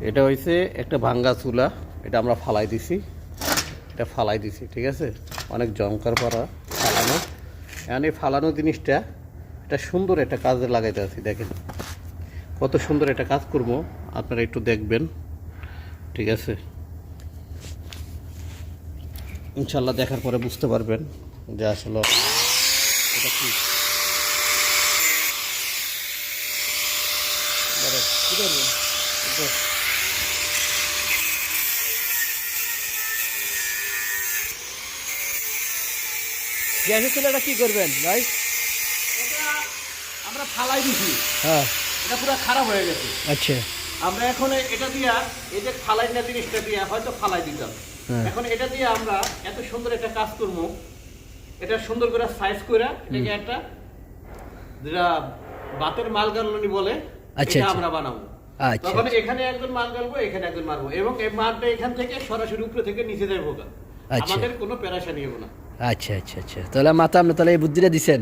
এটা হইছে একটা ভাঙ্গা চুলা, এটা আমরা ফালাই দিছি, এটা ফালাই দিছি, ঠিক আছে, অনেক জমকার পাড়া ফালানো। এখন এই ফালানো জিনিসটা এটা সুন্দর একটা কাজে লাগাইতে আছি, দেখেন কত সুন্দর একটা কাজ করবো, আপনারা একটু দেখবেন, ঠিক আছে। ইনশাল্লাহ দেখার পরে বুঝতে পারবেন যে আসলে এটা কি। গ্যাসের চুলাটা কি করবেন ভাই? এটা আমরা ফালাই দিছি, হ্যাঁ, এটা পুরো খারাপ হয়ে গেছে। আচ্ছা, আমরা এখন এটা দিয়া, এই যে ফালাই না জিনিসটা দিয়া হয়তো ফালাই দিতাম, এখন এটা দিয়ে আমরা এত সুন্দর একটা কাজ করবো, এটা সুন্দর করে সাইজ করে এটাকে একটা যেটা বাতের মাল গালনি বলে, এটা আমরা বানাবো। তখন এখানে একজন মাল গালবো, এখানে একজন মারবো, এবং এই মালটা এখান থেকে সরাসরি উপরে থেকে নিচে যাবো, আমাদের কোনো পেরাশানি হবে না। আচ্ছা আচ্ছা আচ্ছা, তাহলে মাথা আপনি তাহলে এই বুদ্ধিটা দিচ্ছেন।